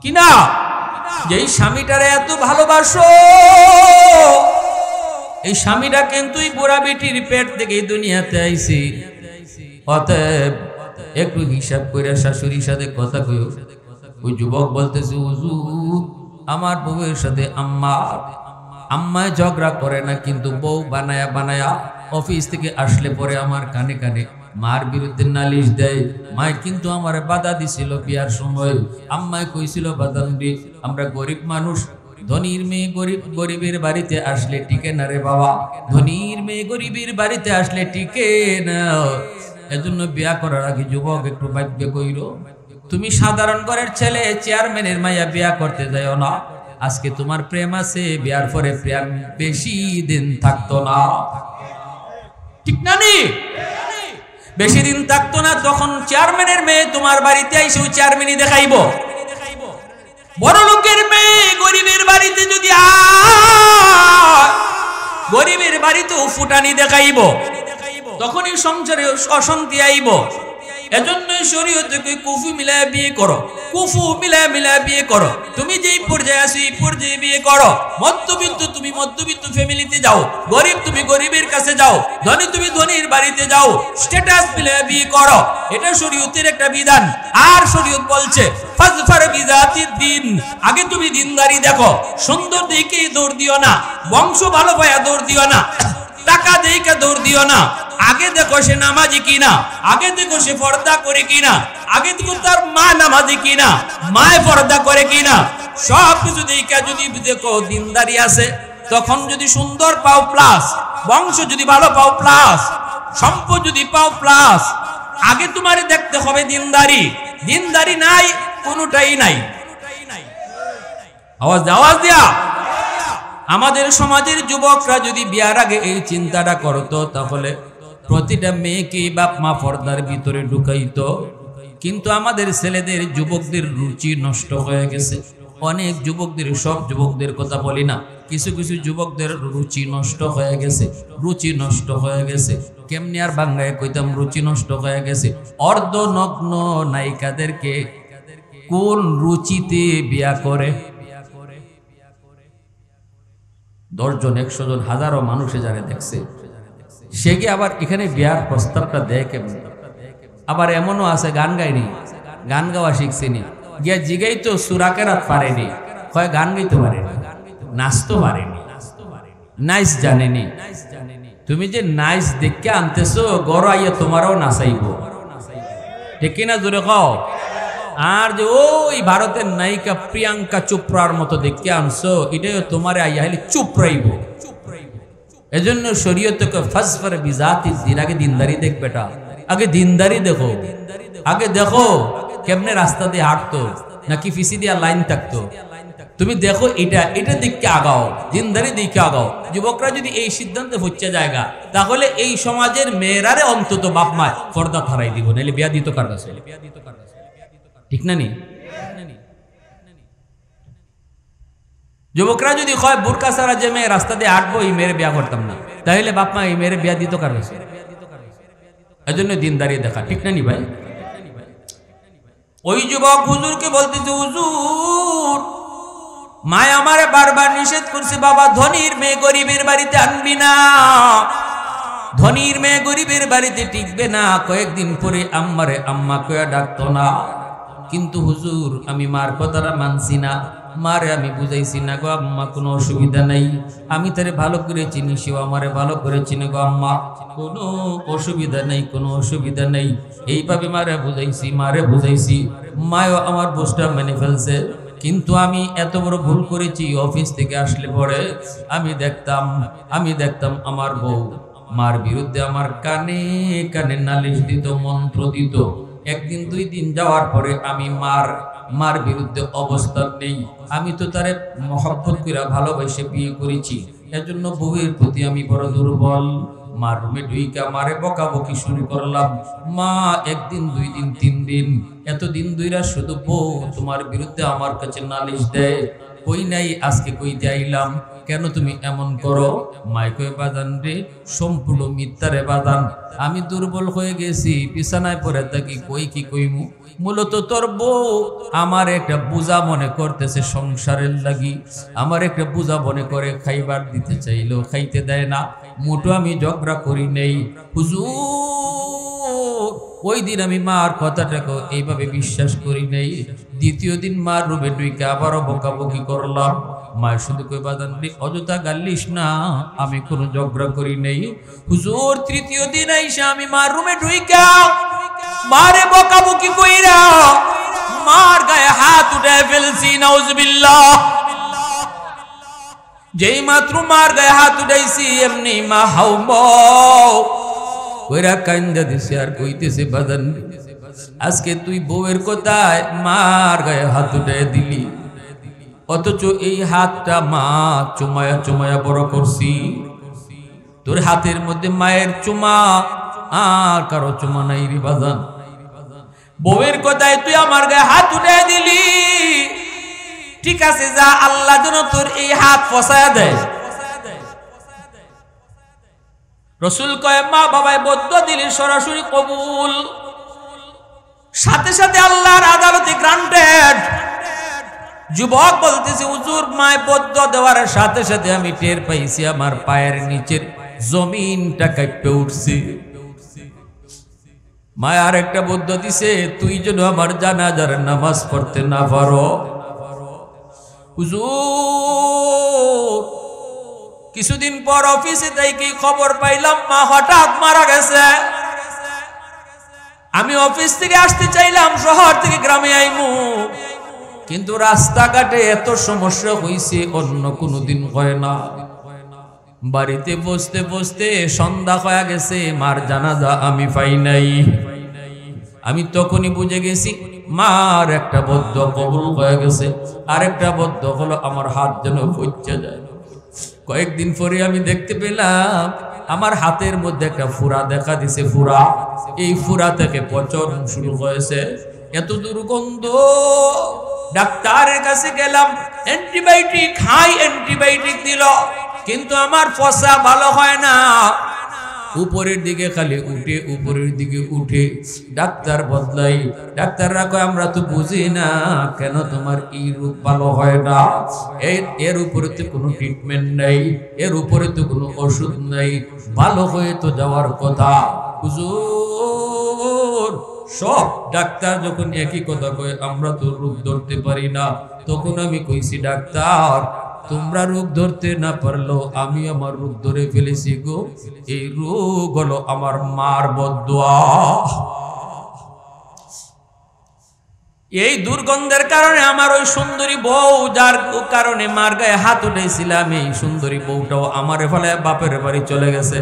কিনা? যেই স্বামীটারে এত ভালোবাসো, এই স্বামীটা কিন্তু বুড়া বেটির পেট থেকে দুনিয়াতে আইছি। অতএব একটু হিসাব করে শাশুড়ির সাথে কথা কইও। ওই যুবক বলতেছে হুজুর আমার বউয়ের সাথে আম্মায় ঝগড়া করে না, কিন্তু বউ বানায়া বানায়া অফিস থেকে আসলে পরে আমার কানে কানে মার বিরুদ্ধে নালিশ দেয়। মায় কিন্তু আমার বাধা দিছিল বিয়ার সময়। আম্মায় কইছিল বাদামদি আমরা গরিব মানুষ, ধনীর মেয়ে গরিবের বাড়িতে আসলে টিকে না রে বাবা, ধনীর মেয়ে গরিবের বাড়িতে আসলে টিকে না। এজন্য বিয়া করার আগে যুবক একটু ভাগ্য কইল, তুমি সাধারণ ঘরের ছেলে, চেয়ারম্যানের মাইয়া বিয়া করতে যাও না। আজকে তোমার প্রেম আছে, বিয়ার পরে প্রেম বেশি দিন থাকতো না, ঠিক না? বেশি দিন থাকতো না। তখন চেয়ারম্যানের মেয়ে তোমার বাড়িতে আইসে চেয়ারম্যানই দেখাইব। বড় লোকের মেয়ে গরিবের বাড়িতে যদি গরিবের বাড়িতেও ফুটানি দেখাইব, তখনই সংসারে অশান্তি আইব। এজন্য শরীয়তে কই কুফু মিলায় বিয়ে করো, কুফু মিলায় মিলায় বিয়ে করো। তুমি যেই পর্যায়ে আসো এই পর্যায়ে বিয়ে করো। মধ্যবিত্ত তুমি মধ্যবিত্ত ফ্যামিলিতে যাও, গরিব তুমি গরিবের কাছে যাও, ধনী তুমি ধনীর বাড়িতে যাও, স্ট্যাটাস মিলায় বিয়ে করো। এটা শরীয়তের একটা বিধান। আর শরীয়ত বলছে ফাজফার বিজাতিদ দ্বীন, আগে তুমি দিনদারি দেখো। সুন্দর দেখে দৌড় দিও না, বংশ ভালো পায়া দৌড় দিও না, টাকা দেখে দৌড় দিও না। আগে দেখো সে নামাজি কিনা, আগে দেখো সে পর্দা করে কিনা, আগে দেখো তার মা নামাজি কিনা, মায় পর্দা করে কিনা। সব কিছু দেখে যদি দেখো দিনদারি আছে, তখন যদি সুন্দর পাও প্লাস, বংশ যদি ভালো পাও প্লাস, সম্পদ যদি পাও প্লাস, আগে তোমারে দেখতে হবে দিনদারি। দিনদারি নাই, কোনোটাই নাই। আওয়াজ দিয়া। আমাদের সমাজের যুবকরা যদি বিয়ার আগে এই চিন্তাটা করতো, তাহলে প্রতিটা মেয়েকে বাপ মা পর্দার ভিতরে ঢুকাইতো। কিন্তু আমাদের ছেলেদের যুবকদের রুচি নষ্ট হয়ে গেছে। অনেক যুবকদের, সব যুবকদের কথা বলি না, কিছু কিছু যুবকদের রুচি নষ্ট হয়ে গেছে। রুচি নষ্ট হয়ে গেছে কেমনি আর বাংলায় কইতাম রুচি নষ্ট হয়ে গেছে। অর্ধনগ্ন নায়িকাদেরকে কোন রুচিতে বিয়া করে? 10 জন 100 জন হাজারো মানুষে যারা দেখছে, সে কি আবার এখানে বিয়ার প্রস্তাবটা দেয় কেমন? আবার এমনও আছে গান গায়নি, গান গাওয়া শিখছেনি, গিয়া জিগাই তো সুরাকেরাত পারেনি, কয় গান গাইতে পারেনি, নাচতে পারেনি, নাইস জানেনি। তুমি যে নাইস দেখে আনতেছো, গড় আইয়া তোমারও নাচাইব, ঠিক কিনা জোরে কও? আর যে ওই ভারতের নায়িকা প্রিয়াঙ্কা চোপড়ার মতো দেখে আনছো, এটাও তোমারে আইয়া হলে চুপ রইব। এজন্য শরীয়তকে ফাজফার বিজাতিদ দ্বীন, আগে দিনদারি দেখ বেটা, আগে দিনদারি দেখো। আগে দেখো কেমনে রাস্তা দিয়ে হাঁটতো, নাকি ফিসি দিয়া লাইন থাকতো। তুমি দেখো এটা এটা দেখে আগাও, দিনদারি দেখে আগাও। যুবকরা যদি এই সিদ্ধান্তে পৌঁছে জায়গা, তাহলে এই সমাজের মেয়েরারে অন্তত বাপ মায় পর্দা ধরাই দিব, নাহলে বিয়া দিত কার কাছে? ঠিক না নি? যুবকরা যদি কয় বুরকা ছাড়া যে মেয়ে রাস্তা দিয়ে হাঁটবো, এই মেয়ের বিয়া করতাম না, তাহলে বাপ মা এই মেয়ের বিয়া দিত কার কাছে? এজন্য দিনদারি দেখা, ঠিক না নি ভাই? ওই যুবক হুজুরকে বলতেছে, হুজুর মায় আমারে বারবার নিষেধ করছে, বাবা ধনীর মেয়ে গরিবের বাড়িতে আনবি না, ধনীর মেয়ে গরিবের বাড়িতে টিকবে না। কয়েকদিন পরে আম্মারে আম্মা কয়া ডাকতো না। কিন্তু হুজুর আমি মার কথাটা মানছি না, মারে আমি বুঝাইছি না গো আম্মা কোনো অসুবিধা নাই, আমি তারে ভালো করে চিনি, সেও আমারে ভালো করে চিনি গো আম্মা, কোনো অসুবিধা নেই, কোনো অসুবিধা নেই। এইভাবে মারে বুঝাইছি, মায়ও আমার বোঝটা মেনে ফেলছে। কিন্তু আমি এত বড় ভুল করেছি, অফিস থেকে আসলে পরে আমি দেখতাম আমার বউ মার বিরুদ্ধে আমার কানে কানে নালিশ দিত, মন্ত্র দিত। একদিন দুই দিন যাওয়ার পরে আমি মার বিরুদ্ধে অবস্থান নেই। আমি তো তারে মহব্বত করে ভালোবেসে বিয়ে করেছি, এজন্য বউয়ের প্রতি আমি বড় দুর্বল। মার রুমে ঢুইকা মারে বকাবকি শুরু করলাম। মা একদিন দুই দিন তিন দিন এতদিন দুইরা শুধু বউ তোমার বিরুদ্ধে আমার কাছে নালিশ দেয়, কই নাই আজকে কইতে আইলাম, কেন তুমি এমন করো? মাই কয়ে বাজান রে সম্পূর্ণ মিথ্যারে বাজান, আমি দুর্বল হয়ে গেছি, বিছানায় পড়ে থাকি, কই কি কইমু। মূলত তোর বউ আমার একটা বোঝা মনে করতেছে সংসারের লাগি, আমার একটা বোঝা মনে করে, খাইবার দিতে চাইলো খাইতে দেয় না। মোটো আমি ঝগড়া করি নেই হুজুর, ওই দিন আমি মার কথাটাকে এইভাবে বিশ্বাস করি নেই। দ্বিতীয় দিন মার রুমে ঢুইকে আবারও বকাবকি করলাম। মায়ের শুধু কই বাদান অযথা গাল্লিস না, আমি কোনো ঝগড়া করি নেই হুজুর। তৃতীয় দিন আইসা আমি মার রুমে ঢুইকা মারে বকাবকি কইরা মার গায়ে হাত উঠায় ফেলছি, নাউজুবিল্লাহ। যেই মাত্র মার গায়ে হাত উঠাইছি এমনি মা হাউমাউ কইরা কান্দা দিছে আর কইতেছে বাদান আজকে তুই বউয়ের কথায় মার গায়ে হাত উঠায় দিলি, অথচ এই হাতটা মা চুমায়া চুমায়া বড় করছি। তোর হাতের মধ্যে মায়ের চুমা আর কারো চুমা নাই রে বাজান। বউয়ের কথায় তুই আমার গায়ে হাত উঠায় দিলি, ঠিক আছে যা, আল্লাহ যেন তোর এই হাত ফসায়া দেয়। রসুল কয় মা বাবায় বদ্ধ দিলে সরাসরি কবুল, সাথে সাথে আল্লাহর আদালতে গ্রান্টেড। যুবক বলতেছে হুজুর মায় বদ্ধ দেওয়ার সাথে সাথে আমি টের পাইছি আমার পায়ের নিচের জমিনটা কাঁপে উঠছে। মায় আর একটা বদ্ধ দিছে, তুই যেন আমার জানাজার নামাজ পড়তে না পারো। হুজুর কিছুদিন পর অফিসে থেকে খবর পাইলাম মা হঠাৎ মারা গেছে। আমি অফিস থেকে আসতে চাইলাম, শহর থেকে গ্রামে আইমু, কিন্তু রাস্তাঘাটে এত সমস্যা হইছে অন্য কোনোদিন হয় না। বাড়িতে বসতে বসতে সন্ধ্যা হয়ে গেছে, মার জানাজা আমি পাই নাই। আমি তখনই বুঝে গেছি মার একটা বদ্ধ কবুল হয়ে গেছে, আর একটা বদ্ধ হলো আমার হাত যেন পচে যায়। কয়েকদিন পরে আমি দেখতে পেলাম আমার হাতের মধ্যে একটা ফুরা দেখা দিছে, ফুরা, এই ফুরা থেকে পচন শুরু হয়েছে, এত দুর্গন্ধ। ডাক্তারের কাছে গেলাম, অ্যান্টিবায়োটিক খাই, অ্যান্টিবায়োটিক দিল, কিন্তু আমার ফসা ভালো হয় না, উপরের দিকে খালি উঠে, উপরের দিকে উঠে। ডাক্তার বদলাই, ডাক্তাররা কয় আমরা তো বুঝি না কেন তোমার এই রোগ ভালো হয় না, এর উপরে তো কোনো ট্রিটমেন্ট নাই, এর উপরে তো কোনো ওষুধ নাই, ভালো হয়ে তো যাওয়ার কথা। হুজুর সব ডাক্তার যখন একই কথা কয় আমরা তো রোগ ধরতে পারি না, তখন আমি কইছি ডাক্তার তোমরা রোগ ধরতে না পারলেও আমি আমার রোগ ধরে ফেলেছি গো, এই রোগ হলো আমার মার বদদুয়া। এই দুর্গন্ধের কারণে আমার ওই সুন্দরী বউ, যার কারণে মার গায়ে হাত উঠেছিলাম, এই সুন্দরী বউটাও আমার ফলে বাপের বাড়ি চলে গেছে।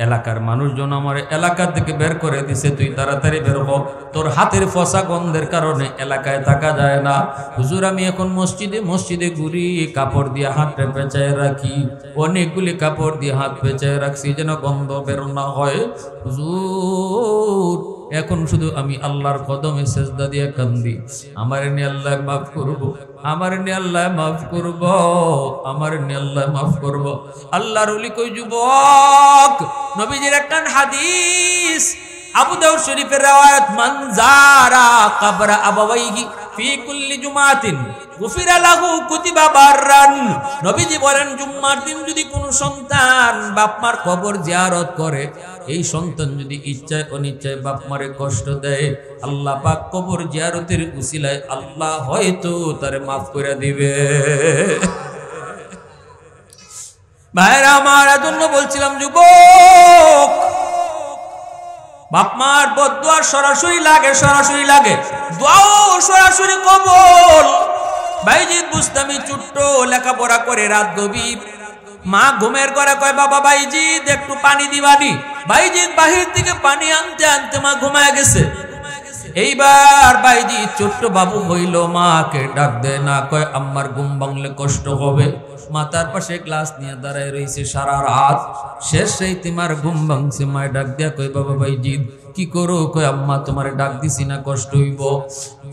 এলাকার মানুষজন আমার এলাকা থেকে বের করে দিছে, তুই তাড়াতাড়ি বের হ, তোর হাতের ফসা গন্ধের কারণে এলাকায় থাকা যায় না। হুজুর আমি এখন মসজিদে মসজিদে ঘুরি, কাপড় দিয়ে হাতটা পেঁচায় রাখি, অনেকগুলি কাপড় দিয়ে হাত পেঁচায় রাখছি যেন গন্ধ বের না হয়। হুজুর এখন শুধু আমি আল্লাহর কদমে সেজদা দিয়ে কান্দি, আমার নিয়ে আল্লাহ মাফ করবো, আমার নিয়ে আল্লাহ মাফ করব, আমার নিয়ে আল্লাহ মাফ করব। আল্লাহর ওলি কই যুবক, নবীজির একটা হাদিস আবু দাউদ শরীফের রওয়ায়াত, মান যারা কবর আবাওয়াইহি ফি কুল্লি জুমাতিন গুফিরা লাহু কুতিবা বাররান। নবীজি বলেন জুম্মার দিন যদি কোনো সন্তান বাপ মার কবর জিয়ারত করে, এই সন্তান যদি ইচ্ছায় অনিচ্ছায় বাপ মারে কষ্ট দেয়, আল্লাহ পাক কবর জিয়ারতের উসিলায় আল্লাহ হয়তো তারে মাফ করে দিবে। ভাইরা আমার, এজন্য বলছিলাম যুবক, বাপ মার বদদুয়া সরাসরি লাগে, দোয়াও সরাসরি কবুল। বাইজিদ বুস্তামি ছোট্ট লেখাপড়া করে রাত গভীর, মা ঘুমের ঘরে কয় বাবা বাইজিদ একটু পানি দিবানি। বাইজিদ বাহির থেকে পানি আনতে আনতে মা ঘুমায় গেছে। এইবার বাইজিদ ছোট্ট বাবু হইল, মাকে ডাক দেয় না, কয় আম্মার ঘুম ভাঙলে কষ্ট হবে। মাতার পাশে গ্লাস নিয়ে দাঁড়ায় রয়েছে সারা রাত, শেষ সেই তোমার ঘুম ভাঙছে। মায় ডাক দেয়া কয় বাবা বাইজিদ কি করো? কয় আম্মা তোমারে ডাক দিছি না, কষ্ট হইব।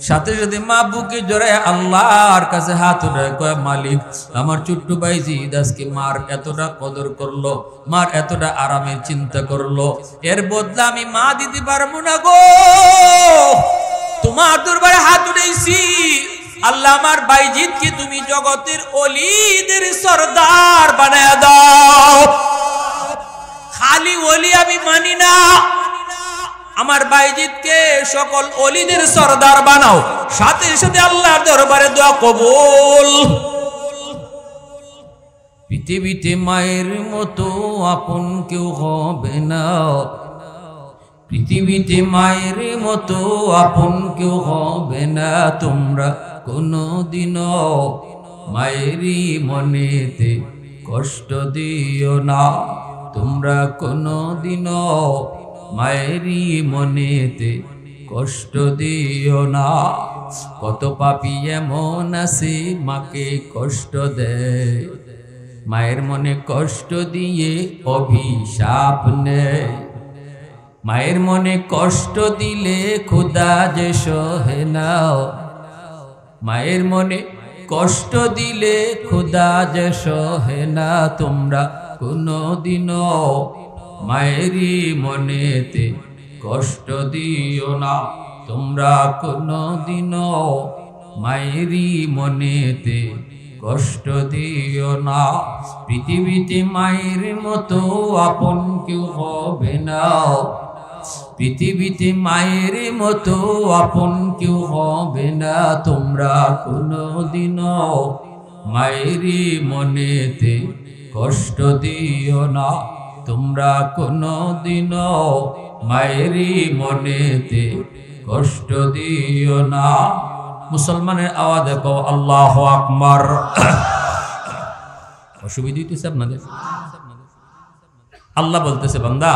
সাথে সাথে মা বুকে জড়ায় আল্লাহর কাছে হাত উঠায়, কয় মালিক আমার ছোট্ট বাইজিদ আজকে মার এতটা কদর করলো, মার এতটা আরামের চিন্তা করলো, এর বদলা আমি মা দিতে পারবো না গো, তোমার দরবারে হাত উঠাইছি। আল্লাহ আমার বাইজিদকে তুমি জগতের ওলিদের সরদার বানায় দাও। খালি ওলি আমি মানি না, আমার বাইজিদকে সকল ওলিদের সরদার বানাও। সাথে সাথে আল্লাহর দরবারে দোয়া কবুল। পৃথিবীতে মায়ের মতো আপন কেউ হবে না, পৃথিবীতে মায়ের মতো আপন কেউ হবে না। তোমরা কোনদিনও মায়েরই মনেতে কষ্ট দিও না, তোমরা কোনদিনও মায়েরই মনেতে কষ্ট দিও না। কত পাপী এমন আছে মাকে কষ্ট দেয়, মায়ের মনে কষ্ট দিয়ে অভিশাপ নেয়। মায়ের মনে কষ্ট দিলে খোদা যে সহে না, মায়ের মনে কষ্ট দিলে খোদা যে সহে না। তোমরা কোনদিনও মায়েরই মনেতে কষ্ট দিও না, তোমরা কোনদিনও মায়েরই মনেতে কষ্ট দিও না। পৃথিবীতে মায়ের মতো আপন কেউ হবে না, পৃথিবীতে মায়ের মতো আপন কেউ হবে না। তোমরা কোনদিনও মায়েরই মনেতে কষ্ট দিও না, তোমরা কোনদিনও মায়েরই মনেতে কষ্ট দিও না। মুসলমানের আওয়াজ দেখো আল্লাহু আকবার। অসুবিধা হইতেছে আপনাদের? আল্লাহ বলতেছে বান্দা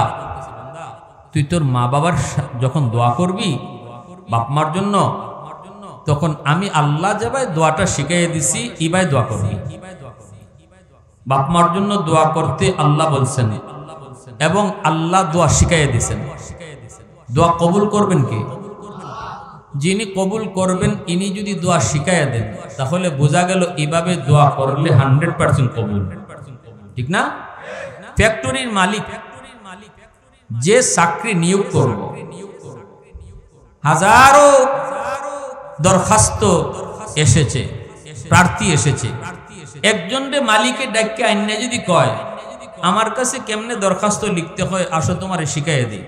তুই তোর মা বাবার যখন দোয়া করবি বাপ মার জন্য, তখন আমি আল্লাহ যেভাবে দোয়াটা শিখাইয়ে দিছি ইবাই দোয়া করবি। বাপ মার জন্য দোয়া করতে আল্লাহ বলছেন এবং আল্লাহ দোয়া শিখাইয়ে দিয়েছেন। দোয়া কবুল করবেন কে? যিনি কবুল করবেন ইনি যদি দোয়া শিখাইয়া দেন তাহলে বোঝা গেল এভাবে দোয়া করলে 100% কবুল, ঠিক না? ফ্যাক্টরির মালিক যে চাকরি নিয়োগ করব, হাজারো দরখাস্ত এসেছে, প্রার্থী এসেছে, একজনরে মালিকের ডাক্কে আইনে যদি কয় আমার কাছে কেমনে দরখাস্ত লিখতে হয় আসো তোমারে শিখাইয়া দিই,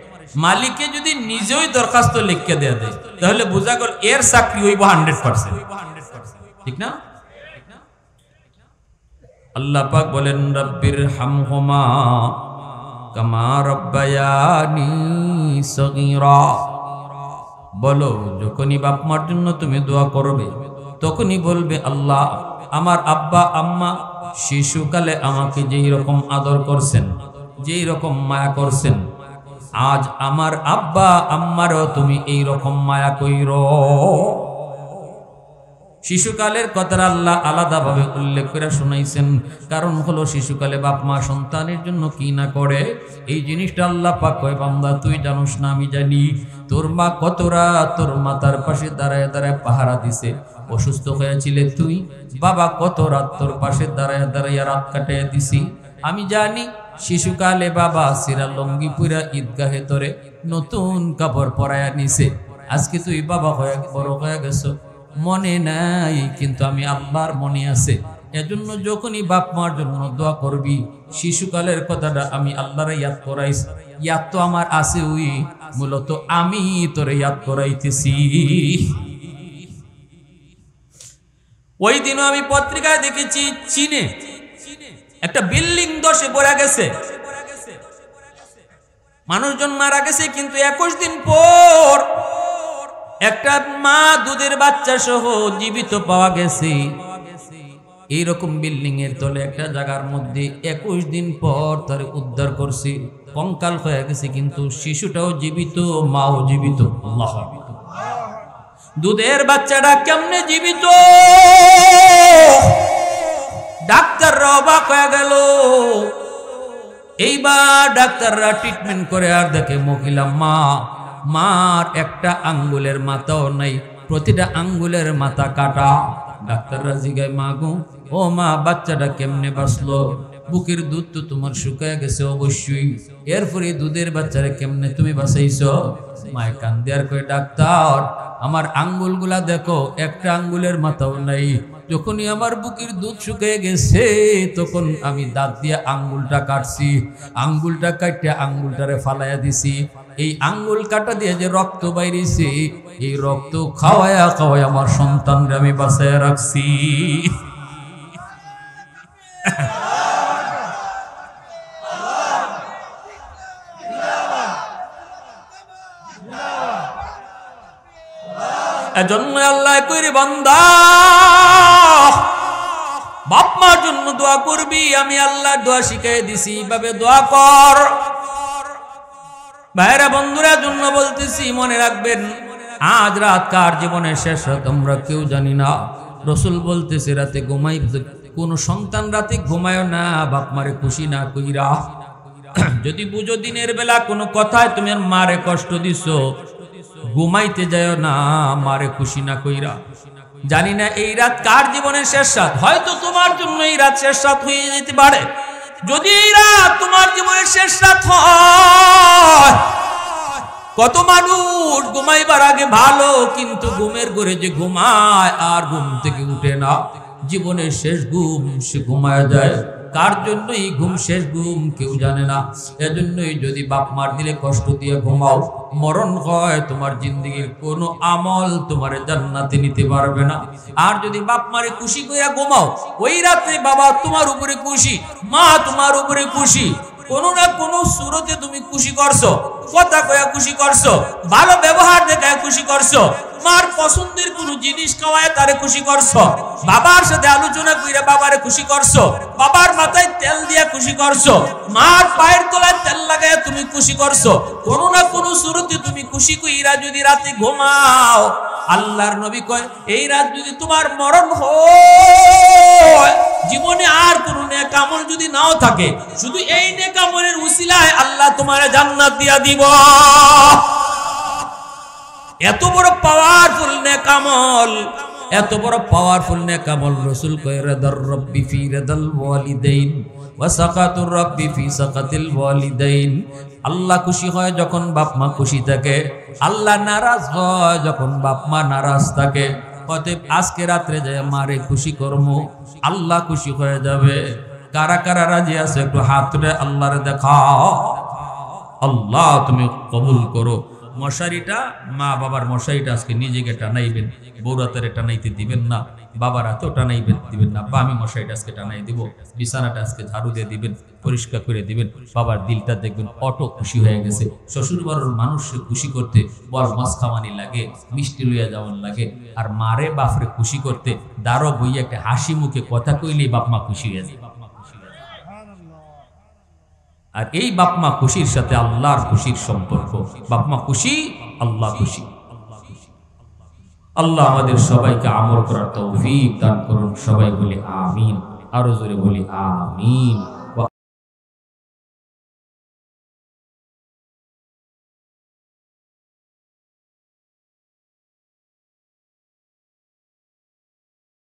মালিকে যদি নিজেই দরখাস্ত লিখে দেয়া দেয় তাহলে বোঝা গেল এর চাকরি হইব 100%, ঠিক না? আল্লাহ পাক বলেন রব্বির হামহুমা কামা রব্বায়ানি সগীরা। বলো যখনই বাপ মার জন্য তুমি দোয়া করবে তখনই বলবে আল্লাহ আমার আব্বা আম্মা শিশুকালে আমাকে যেই রকম আদর করছেন, যেই রকম মায়া করছেন, আজ আমার আব্বা আম্মারও তুমি এই রকম মায়া কইরো। শিশুকালের কথা আল্লাহ আলাদাভাবে উল্লেখ করে শোনাইছেন, কারণ হলো শিশুকালে বাপ মা সন্তানের জন্য কি না করে এই জিনিসটা আল্লাহ পাক কয় বান্দা তুই জানোস না আমি জানি। তোর মা কত রাত তোর মাতার পাশে দাঁড়ায় দাঁড়ায় পাহারা দিছে, অসুস্থ হয়েছিলে তুই, বাবা কত রাত তোর পাশে দাঁড়ায় দাঁড়াইয়া রাত কাটাইয়া দিছি আমি জানি। শিশুকালে বাবা সিরা লঙ্গি পুরা ঈদগাহে তোরে নতুন কাপড় পরাইয়া নিছে, আজকে তুই বাবা হয়ে বড় হয়ে গেছো, মনে নাই, কিন্তু আমি আল্লাহর মনে আছে। এজন্য যখনই বাপ মার জন্য দোয়া করবি, শিশুকালের কথাটা আমি আল্লাহরে ইয়াদ করাইস। ইয়াদ তো আমার আছে, ওই মূলত আমি তোরে ইয়াদ করাইতেছি। ওই দিনও আমি পত্রিকায় দেখেছি, চীনে একটা বিল্ডিং ধসে পড়ে গেছে, মানুষজন মারা গেছে, কিন্তু 21 দিন পর একটা মা দুধের বাচ্চা সহ জীবিত পাওয়া গেছে। এইরকম বিল্ডিং এর তলে একটা জায়গার মধ্যে 21 দিন পর তার উদ্ধার করছে। কঙ্কাল হয়ে গেছে, কিন্তু শিশুটাও জীবিত, মাও জীবিত। আল্লাহ, দুধের বাচ্চাটা কেমনে জীবিত? ডাক্তাররা অবাক হয়ে গেল। এইবার ডাক্তাররা ট্রিটমেন্ট করে আর দেখে মহিলা মার একটা আঙ্গুলের মাথাও নাই, প্রতিটা আঙ্গুলের মাথা কাটা। ডাক্তাররা জিগায়, মা গো, ও মা, বাচ্চাটা কেমনে বাঁচলো? বুকের দুধ তো তোমার শুকায় গেছে অবশ্যই, এরপরে দুধের বাচ্চারা কেমনে তুমি বাঁচাইছ? মায়ের কান্দে আর কয়, ডাক্তার, আমার আঙ্গুলগুলা দেখো, একটা আঙ্গুলের মাথাও নাই। যখনই আমার বুকের দুধ শুকিয়ে গেছে, তখন আমি দাঁত দিয়ে আঙ্গুলটা কাটছি, আঙ্গুলটা কাটতে আঙ্গুলটারে ফালাইয়া দিছি। এই আঙ্গুল কাটা দিয়ে যে রক্ত বাইরেছে, এই রক্ত খাওয়ায়া খাওয়ায় আমার সন্তানকে আমি বাঁচাইয়া রাখছি। এজন্য আল্লাহ কইরে, বান্দা, বাপ মার জন্য দোয়া করবি, আমি আল্লাহর দোয়া শিখাই দিছি, এইভাবে দোয়া কর। ভাইরা বন্ধুরা জন্য বলতেছি, মনে রাখবেন, আজ রাত কার জীবনের শেষ রাত আমরা কেউ জানি না। রসুল বলতেছে, রাতে ঘুমাই, কোন সন্তান রাতে ঘুমায় না বাপ মারে খুশি না কইরা। যদি বুঝো দিনের বেলা কোনো কথায় তুমি মারে কষ্ট দিছো, ঘুমাইতে যায় না মারে খুশি না কইরা। জানি না এই রাত কার জীবনের শেষ রাত, হয়তো তোমার জন্য এই রাত শেষ রাত হয়ে যেতে পারে। যদি এই রাত তোমার জীবনের শেষ রাত হয়, কত মানুষ ঘুমাইবার আগে ভালো, কিন্তু ঘুমের ঘরে যে ঘুমায় আর ঘুম থেকে উঠে না, জীবনের শেষ ঘুম সে ঘুমায় যায়। কার জন্য এই ঘুম শেষ ঘুম কেউ জানে না। এজন্যই যদি বাপ মার দিলে কষ্ট দিয়ে ঘুমাও, মরণ হয়, তোমার জিন্দেগির কোনো আমল তোমার জান্নাতে নিতে পারবে না। আর যদি বাপ মারে খুশি কইরা ঘুমাও, ওই রাত্রে বাবা তোমার উপরে খুশি, মা তোমার উপরে খুশি, কোনো না কোনো সুরতে তুমি খুশি করছো, কথা কয়া খুশি করছো, ভালো ব্যবহার দেখায় খুশি করছো, মার পছন্দের কোনো জিনিস খাওয়ায় তারে খুশি করছো, বাবার সাথে আলোচনা কইরা বাবারে খুশি করছো, বাবার মাথায় তেল দিয়া খুশি করছো, মার পায়ের তলায় তেল লাগায় তুমি খুশি করছো, কোনো না কোনো সুরতে তুমি খুশি কইরা যদি রাতে ঘুমাও, আল্লাহর নবী কয়, এই রাত যদি তোমার মরণ হয়, জীবনে আর কোনো নেক আমল যদি নাও থাকে, শুধু এই নেক আমলের উসিলায় আল্লাহ তোমারে জান্নাত দিয়া দিব। এত বড় পাওয়ারফুল নেক আমল, এত বড় পাওয়ারফুল নেক আমল। রাসূল কয়, রাদার রাব্বি ফি রাদাল ওয়ালিদাইন ওয়া সাকাতুর রাব্বি ফি সাকাতিল ওয়ালিদাইন। আল্লাহ খুশি হয় যখন বাপ মা খুশি থাকে, আল্লাহ নারাজ হয় যখন বাপ মা নারাজ থাকে। অতএব আজকে রাত্রে যায় মারে খুশি করবো, আল্লাহ খুশি হয়ে যাবে। কারা কারা রাজি আছে একটু হাত তুলে আল্লাহরে দেখাও। আল্লাহ তুমি কবুল করো। মশারিটা, মা বাবার মশারিটা আজকে নিজেকে টানাইবেন, বৌরাতারে টানাইতে দিবেন না, বাবার হাতেও টানাইবেন দিবেন না। বা আমি মশারিটা আজকে টানাই দিব, বিছানাটা আজকে ঝাড়ু দিয়ে দিবেন, পরিষ্কার করে দিবেন। বাবার দিলটা দেখবেন অটো খুশি হয়ে গেছে। শ্বশুর বাড়ির মানুষকে খুশি করতে বড় মাছ খাওয়ানি লাগে, মিষ্টি লইয়া যাওয়ান লাগে। আর মারে বাপরে খুশি করতে দাঁড়ো বইয়া একটা হাসি মুখে কথা কইলেই বাপ মা খুশি হয়ে যায়। আর এই বাপ মা খুশির সাথে আল্লাহর খুশির সম্পর্ক। বাপ মা খুশি, আল্লাহ খুশি। আল্লাহ আমাদের সবাইকে আমল করার তৌফিক দান করুন। সবাই বলি আমিন, আরো জোরে বলি আমিন।